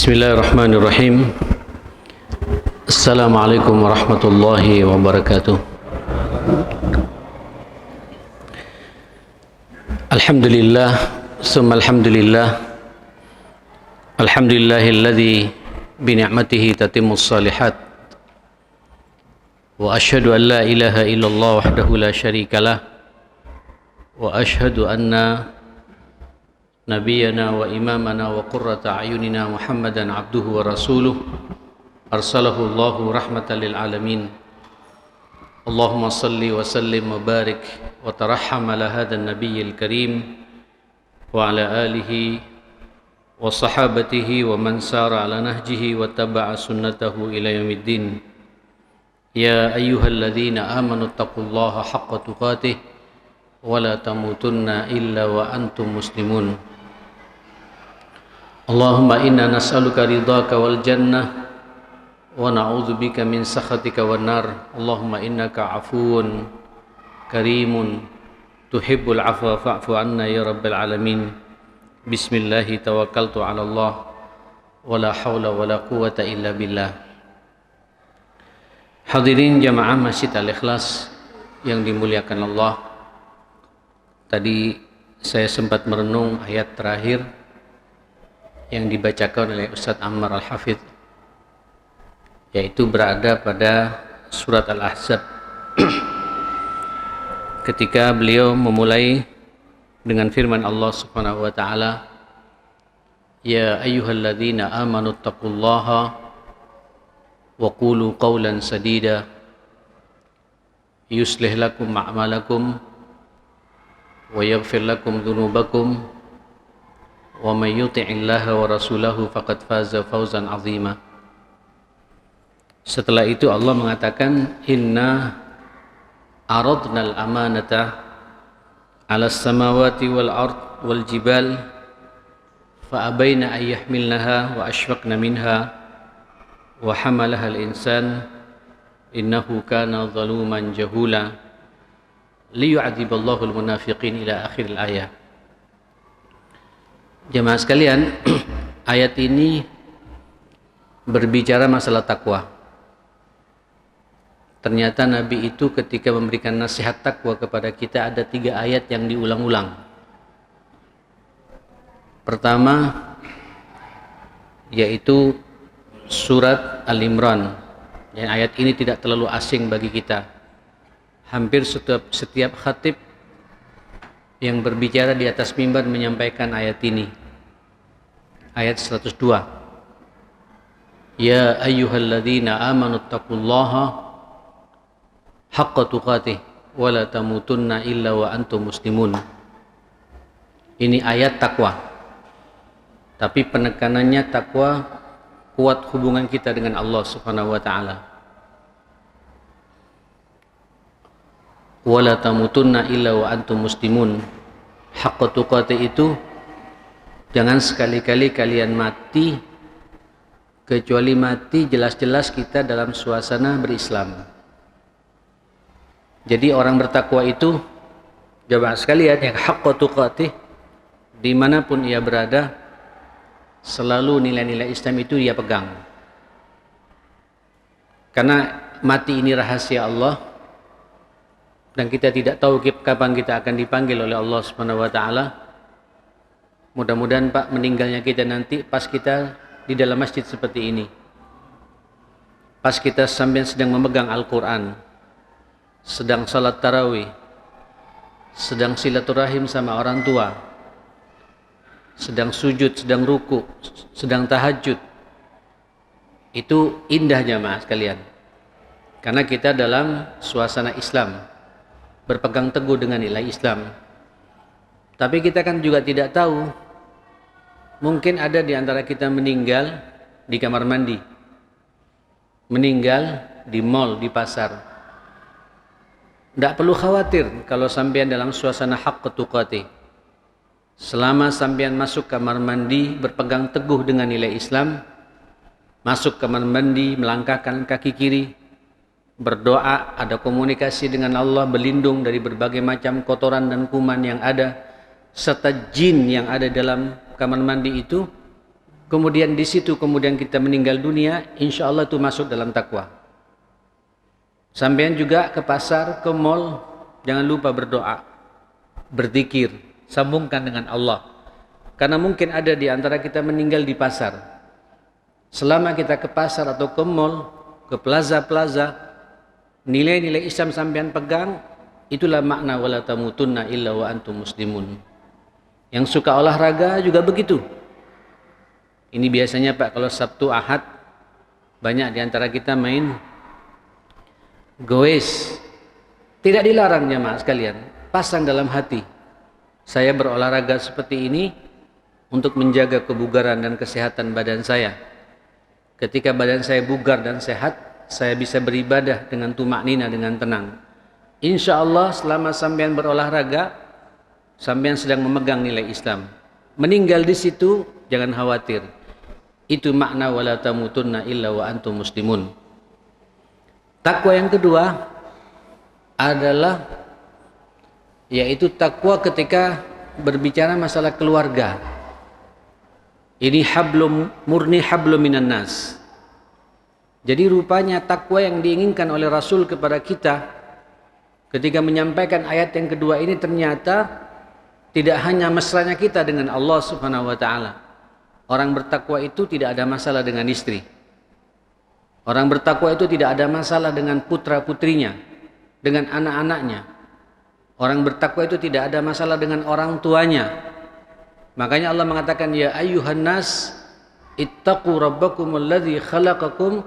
Bismillahirrahmanirrahim. Assalamualaikum warahmatullahi wabarakatuh. Alhamdulillah, summa alhamdulillah. Alhamdulillahilladzi bi ni'matihi tatimmus shalihat. Wa asyhadu an la ilaha illallah wahdahu la syarikalah. Wa asyhadu anna Nabiyana wa imamana wa qurrata a'yunina Muhammadan abduhu wa rasuluh arsalahu Allahu rahmatan lil alamin. Allahumma salli wa sallim wa barik wa tarahham ala hadha an-nabiyyil karim wa ala alihi wa sahabatihi wa man sara ala nahjihi wa taba'a sunnatahu ila yaumiddin. Ya ayyuhalladzina amanu taqullaha haqqa tuqatih wa la tamutunna illa wa antum muslimun. Allahumma inna nas'aluka ridhaka wal jannah wa na'udzubika min sakhatika wan nar. Allahumma innaka afuwun karimun tuhibbul afwa fa'fu anna ya rabbal alamin. Bismillahi tawakkaltu 'ala Allah wa la haula wa la quwwata illa billah. Hadirin jamaah Masjid Al-Ikhlas yang dimuliakan Allah. Tadi saya sempat merenung ayat terakhir yang dibacakan oleh Ustadz Ammar Al-Hafidh, yaitu berada pada surat Al-Ahzab ketika beliau memulai dengan firman Allah Subhanahu wa taala, ya ayyuhalladzina amanu taqullaha wa qulu qawlan sadida yuslih lakum a'malakum wa yaghfir lakum dhunubakum wa may yuti'illaha wa rasulahu faqad faza fawzan 'azima. Setelah itu Allah mengatakan, inna aradnal amanata 'alas samawati wal ard wal jibal fa abaina ay yahmilnaha wa ashfaqna minha wa hamalaha al insan innahu kana zaluman jahula liyu'adziballahu al munafiqin ila akhir al ayah. Jemaah sekalian, ayat ini berbicara masalah takwa. Ternyata Nabi itu ketika memberikan nasihat takwa kepada kita ada 3 ayat yang diulang-ulang. Pertama, yaitu surat Al-Imran. Yang ayat ini tidak terlalu asing bagi kita. Hampir setiap khatib yang berbicara di atas mimbar menyampaikan ayat ini. Ayat 102. Ya ayyuhalladzina amanu taqullaha haqqa tuqatih wa la tamutunna illa wa antum muslimun. Ini ayat takwa. Tapi penekanannya takwa kuat hubungan kita dengan Allah Subhanahu wa taala. Wa la tamutunna illa wa antum muslimun. Haqqa tuqatih itu jangan sekali-kali kalian mati kecuali mati jelas-jelas kita dalam suasana berislam. Jadi orang bertakwa itu, jamaah sekalian, yang haqqa tuqatih, dimanapun ia berada, selalu nilai-nilai Islam itu dia pegang. Karena mati ini rahasia Allah, dan kita tidak tahu kapan kita akan dipanggil oleh Allah Subhanahu wa taala. Mudah-mudahan Pak, meninggalnya kita nanti pas kita di dalam masjid seperti ini, pas kita sambil sedang memegang Al-Quran, sedang salat tarawih, sedang silaturahim sama orang tua, sedang sujud, sedang ruku, sedang tahajud. Itu indah jamaah sekalian, karena kita dalam suasana Islam, berpegang teguh dengan nilai Islam. Tapi kita kan juga tidak tahu, mungkin ada di antara kita meninggal di kamar mandi, meninggal di mall, di pasar. Tidak perlu khawatir kalau sampean dalam suasana haqqa tuqatih. Selama sampean masuk kamar mandi berpegang teguh dengan nilai Islam, masuk kamar mandi melangkahkan kaki kiri, berdoa, ada komunikasi dengan Allah, berlindung dari berbagai macam kotoran dan kuman yang ada, serta jin yang ada dalam kamar mandi itu, kemudian di situ kemudian kita meninggal dunia, insya Allah itu masuk dalam takwa. Sampean juga ke pasar, ke mall, jangan lupa berdoa, berzikir, sambungkan dengan Allah. Karena mungkin ada di antara kita meninggal di pasar. Selama kita ke pasar atau ke mall, ke plaza-plaza, nilai-nilai Islam sampean pegang, itulah makna wala tamutunna illa wa antum muslimun. Yang suka olahraga juga begitu. Ini biasanya Pak, kalau Sabtu Ahad banyak di antara kita main goes. Tidak dilarang jemaah sekalian, pasang dalam hati, saya berolahraga seperti ini untuk menjaga kebugaran dan kesehatan badan saya. Ketika badan saya bugar dan sehat, saya bisa beribadah dengan tumaknina, dengan tenang. Insya Allah selama sampean berolahraga, sampean sedang memegang nilai Islam. Meninggal di situ, jangan khawatir. Itu makna wala tamutunna illa wa antum muslimun. Takwa yang kedua adalah yaitu takwa ketika berbicara masalah keluarga. Ini hablum murni hablum minan nas. Jadi rupanya takwa yang diinginkan oleh Rasul kepada kita ketika menyampaikan ayat yang kedua ini ternyata tidak hanya mesranya kita dengan Allah Subhanahu wa taala. Orang bertakwa itu tidak ada masalah dengan istri. Orang bertakwa itu tidak ada masalah dengan putra-putrinya, dengan anak-anaknya. Orang bertakwa itu tidak ada masalah dengan orang tuanya. Makanya Allah mengatakan ya ayyuhan nas ittaqu rabbakumul ladzi khalaqakum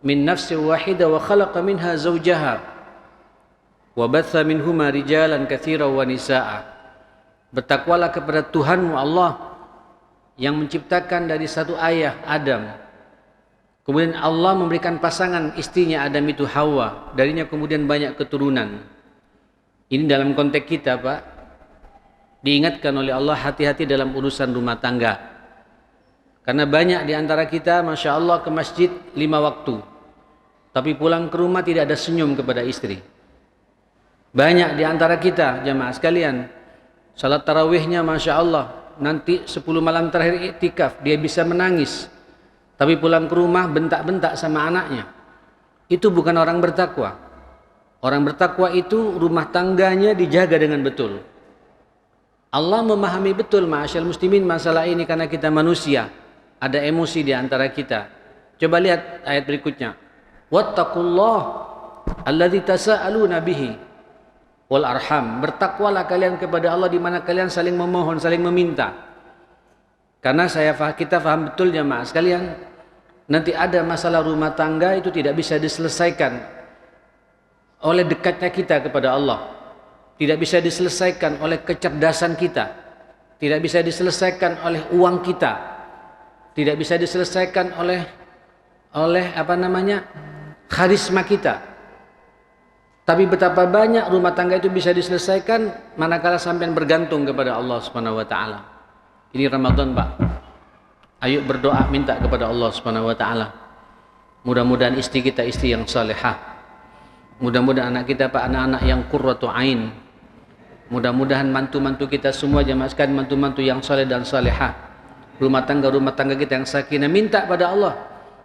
min nafsin wahidah wa khalaqa minha zawjaha wa batha minhuma rijalan katsiran wa nisaa. Bertakwalah kepada Tuhanmu Allah yang menciptakan dari satu ayah Adam. Kemudian Allah memberikan pasangan istrinya Adam itu Hawa, darinya kemudian banyak keturunan. Ini dalam konteks kita Pak, diingatkan oleh Allah hati-hati dalam urusan rumah tangga. Karena banyak di antara kita Masya Allah ke masjid 5 waktu, tapi pulang ke rumah tidak ada senyum kepada istri. Banyak di antara kita jamaah sekalian, salat tarawihnya Masya Allah, nanti 10 malam terakhir iktikaf dia bisa menangis, tapi pulang ke rumah bentak-bentak sama anaknya. Itu bukan orang bertakwa. Orang bertakwa itu rumah tangganya dijaga dengan betul. Allah memahami betul ma'asyal muslimin masalah ini karena kita manusia, ada emosi di antara kita. Coba lihat ayat berikutnya. Wattaqullah alladzi tasaaluna bihi wal arham. Bertakwalah kalian kepada Allah di mana kalian saling memohon, saling meminta. Karena kita faham betul jemaah sekalian, nanti ada masalah rumah tangga itu tidak bisa diselesaikan oleh dekatnya kita kepada Allah. Tidak bisa diselesaikan oleh kecerdasan kita, tidak bisa diselesaikan oleh uang kita, tidak bisa diselesaikan oleh karisma kita. Tapi betapa banyak rumah tangga itu bisa diselesaikan manakala sampean bergantung kepada Allah Subhanahu wa taala. Ini Ramadan, Pak. Ayo berdoa minta kepada Allah Subhanahu wa taala. Mudah-mudahan istri kita istri yang salehah. Mudah-mudahan anak kita Pak anak-anak yang qurratu ain. Mudah-mudahan mantu-mantu kita semua jemaah sekalian mantu-mantu yang saleh dan salehah. Rumah tangga kita yang sakinah, minta pada Allah.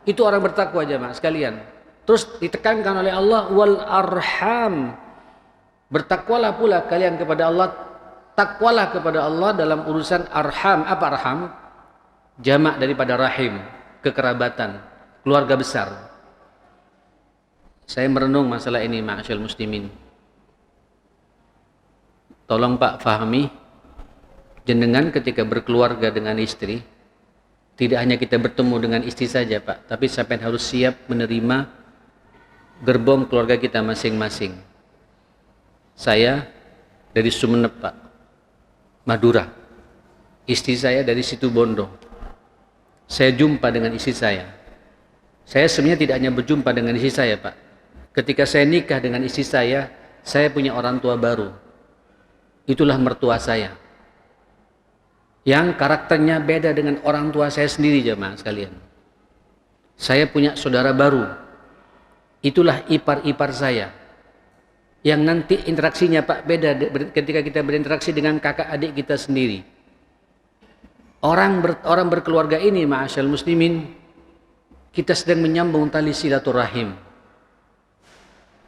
Itu orang bertakwa jemaah sekalian. Terus ditekankan oleh Allah wal arham. Bertakwalah pula kalian kepada Allah. Takwalah kepada Allah dalam urusan arham. Apa arham? Jamak daripada rahim, kekerabatan, keluarga besar. Saya merenung masalah ini ma'asyal muslimin. Tolong Pak fahami, jenengan ketika berkeluarga dengan istri, tidak hanya kita bertemu dengan istri saja Pak, tapi sampai harus siap menerima gerbong keluarga kita masing-masing. Saya dari Sumeneb Pak, Madura. Istri saya dari Situbondo. Saya jumpa dengan istri saya. Saya sebenarnya tidak hanya berjumpa dengan istri saya Pak. Ketika saya nikah dengan istri saya punya orang tua baru. Itulah mertua saya. Yang karakternya beda dengan orang tua saya sendiri jemaah sekalian. Saya punya saudara baru. Itulah ipar-ipar saya. Yang nanti interaksinya Pak beda ketika kita berinteraksi dengan kakak adik kita sendiri. Orang berkeluarga ini, ma'asyal muslimin, kita sedang menyambung tali silaturahim.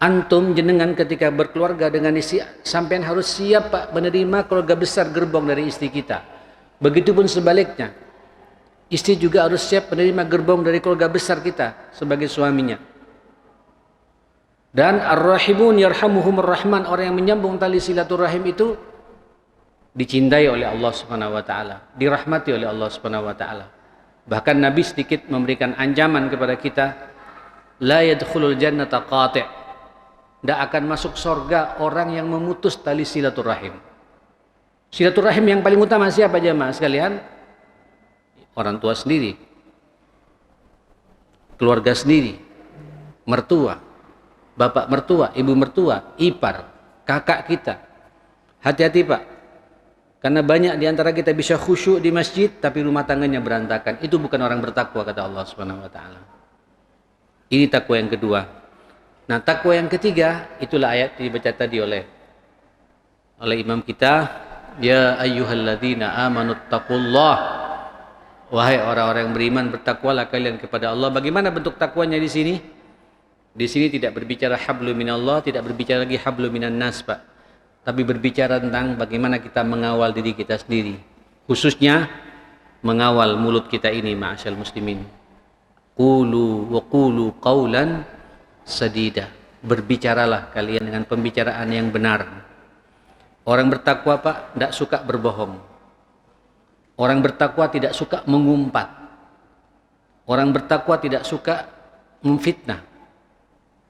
Antum jenengan ketika berkeluarga dengan istri, sampean harus siap Pak menerima keluarga besar gerbong dari istri kita. Begitupun sebaliknya, istri juga harus siap menerima gerbong dari keluarga besar kita sebagai suaminya. Dan ar-rahimun yarhamuhumur rahman, orang yang menyambung tali silaturahim itu dicintai oleh Allah Subhanahu wa taala, dirahmati oleh Allah Subhanahu wa taala. Bahkan Nabi sedikit memberikan ancaman kepada kita, la yadkhulul jannata qati', tidak akan masuk surga orang yang memutus tali silaturahim. Silaturahim yang paling utama siapa jemaah sekalian? Orang tua sendiri, keluarga sendiri, mertua, bapak mertua, ibu mertua, ipar, kakak kita. Hati-hati Pak, karena banyak di antara kita bisa khusyuk di masjid tapi rumah tangganya berantakan. Itu bukan orang bertakwa kata Allah Subhanahu wa taala. Ini takwa yang kedua. Nah, takwa yang ketiga, itulah ayat yang dibaca tadi oleh imam kita, ya ayyuhalladzina amanu taqullah, wahai orang-orang yang beriman, bertakwalah kalian kepada Allah. Bagaimana bentuk takwanya di sini? Di sini tidak berbicara hablu minallah, tidak berbicara lagi hablu minan nas, Pak. Tapi berbicara tentang bagaimana kita mengawal diri kita sendiri, khususnya mengawal mulut kita ini, ma'asyal muslimin. Qulu wa qulu qawlan sadida, berbicaralah kalian dengan pembicaraan yang benar. Orang bertakwa Pak tidak suka berbohong. Orang bertakwa tidak suka mengumpat. Orang bertakwa tidak suka memfitnah.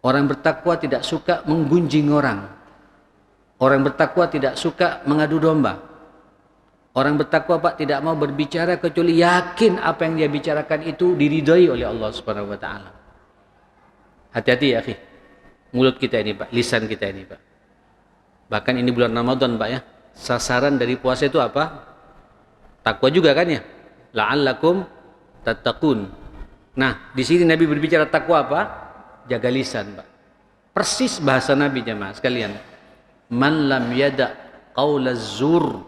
Orang bertakwa tidak suka menggunjing orang. Orang bertakwa tidak suka mengadu domba. Orang bertakwa Pak tidak mau berbicara kecuali yakin apa yang dia bicarakan itu diridhai oleh Allah Subhanahu wa taala. Hati-hati ya akhi, mulut kita ini Pak, lisan kita ini Pak. Bahkan ini bulan Ramadan Pak ya, sasaran dari puasa itu apa? Takwa juga kan ya, la'allakum tattaqun. Nah, di sini Nabi berbicara takwa apa? Jaga lisan Pak. Persis bahasa Nabi jemaah sekalian. Man lam yada qaulaz zur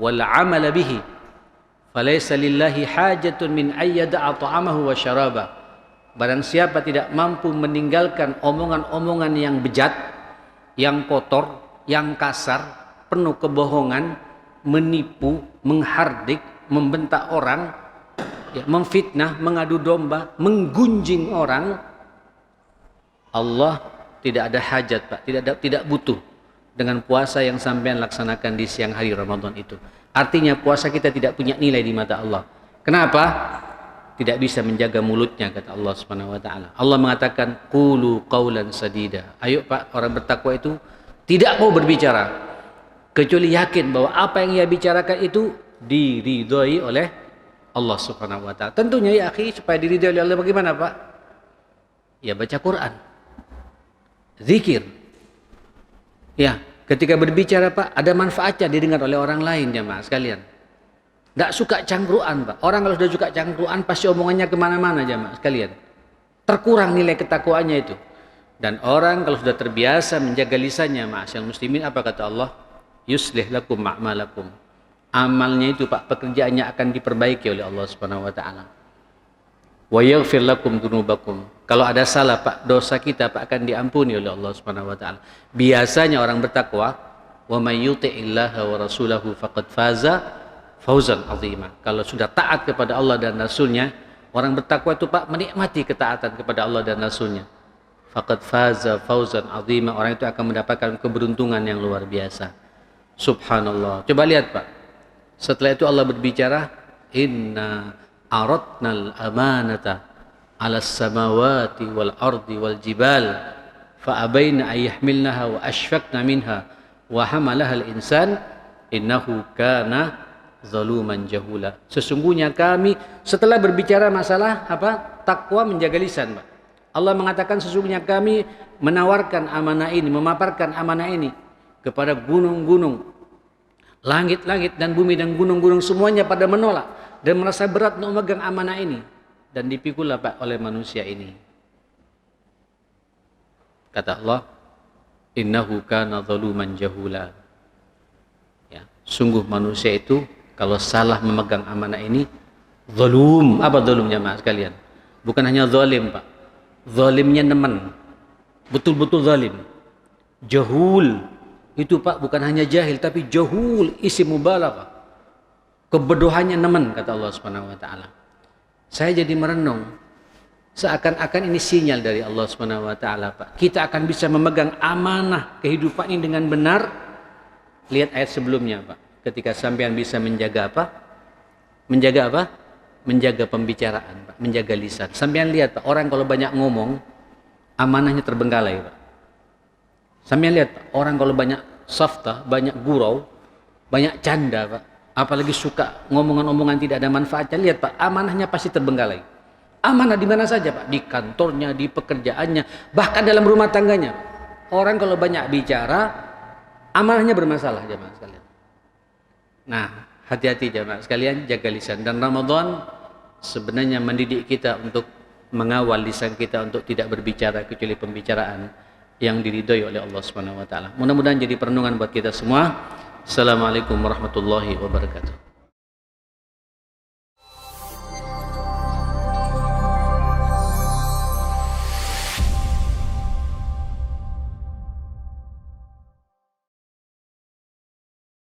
wal amala bihi falaysa lillahi hajatun min ayyada'a ta'amahu wa syaraba. Barang siapa tidak mampu meninggalkan omongan-omongan yang bejat, yang kotor, yang kasar, penuh kebohongan, menipu, menghardik, membentak orang, ya, memfitnah, mengadu domba, menggunjing orang, Allah tidak ada hajat Pak, tidak butuh dengan puasa yang sampean laksanakan di siang hari Ramadan itu. Artinya puasa kita tidak punya nilai di mata Allah. Kenapa? Tidak bisa menjaga mulutnya kata Allah Subhanahu wa taala. Allah mengatakan qulu qaulan sadida. Ayo Pak, orang bertakwa itu tidak mau berbicara kecuali yakin bahwa apa yang ia bicarakan itu diridhoi oleh Allah Subhanahu wa taala. Tentunya ya akhi, supaya diridhoi oleh Allah bagaimana Pak? Ya baca Quran. Zikir. Ya, ketika berbicara Pak ada manfaatnya didengar oleh orang lain jemaah sekalian. Tidak suka cangkruan Pak. Orang kalau sudah suka cangkruan pasti omongannya kemana-mana jemaah sekalian. Terkurang nilai ketakwaannya itu. Dan orang kalau sudah terbiasa menjaga lisannya, ma'asyal muslimin, apa kata Allah? Yuslih lakum a'malakum. Amalnya itu Pak, pekerjaannya akan diperbaiki oleh Allah Subhanahu wa taala. Wa yaghfir lakum dzunubakum. Kalau ada salah Pak, dosa kita Pak akan diampuni oleh Allah Subhanahu wa taala. Biasanya orang bertakwa, wa may yuti'illaha wa rasulahu faqad faza fauzan azima. Kalau sudah taat kepada Allah dan Rasulnya, orang bertakwa itu Pak menikmati ketaatan kepada Allah dan Rasulnya. Faqad faza fauzan azima. Orang itu akan mendapatkan keberuntungan yang luar biasa. Subhanallah. Coba lihat Pak. Setelah itu Allah berbicara, inna aradnal amanata 'alas samawati wal ardi wal jibal fa abaina ayyahmilnaha wa ashfaqna minha wa hamalaha al insan innahu kana zaluman jahula. Sesungguhnya kami, setelah berbicara masalah apa? Takwa, menjaga lisan, Pak. Allah mengatakan sesungguhnya kami menawarkan amanah ini, memaparkan amanah ini kepada gunung-gunung, langit-langit dan bumi dan gunung-gunung semuanya pada menolak dan merasa berat untuk memegang amanah ini, dan dipikulah Pak oleh manusia ini. Kata Allah, innahu kana zaluman jahula. Ya, sungguh manusia itu Kalau salah memegang amanah ini, zalum. Apa zalum jamaah sekalian? Bukan hanya zalim, Pak. Zalimnya nemen. Betul-betul zalim. Jahul. Itu Pak bukan hanya jahil tapi jahul, isim mubalaghah. Kebodohannya nemen kata Allah Subhanahu wa taala. Saya jadi merenung. Seakan-akan ini sinyal dari Allah Subhanahu wa taala, Pak. Kita akan bisa memegang amanah kehidupan ini dengan benar. Lihat ayat sebelumnya, Pak. Ketika sampean bisa menjaga apa? Menjaga apa? Menjaga pembicaraan, Pak. Menjaga lisan. Sampean lihat, Pak, orang kalau banyak ngomong, amanahnya terbengkalai, Pak. Sampean lihat, Pak, orang kalau banyak safta, banyak gurau, banyak canda, Pak. Apalagi suka ngomongan-omongan tidak ada manfaatnya, lihat, Pak, amanahnya pasti terbengkalai. Amanah di mana saja, Pak? Di kantornya, di pekerjaannya, bahkan dalam rumah tangganya. Orang kalau banyak bicara, amanahnya bermasalah, jemaah sekalian. Nah, hati-hati jemaah sekalian, jaga lisan. Dan Ramadan sebenarnya mendidik kita untuk mengawal lisan kita untuk tidak berbicara kecuali pembicaraan yang diridhoi oleh Allah Subhanahu wa taala. Mudah-mudahan jadi perenungan buat kita semua. Assalamualaikum warahmatullahi wabarakatuh.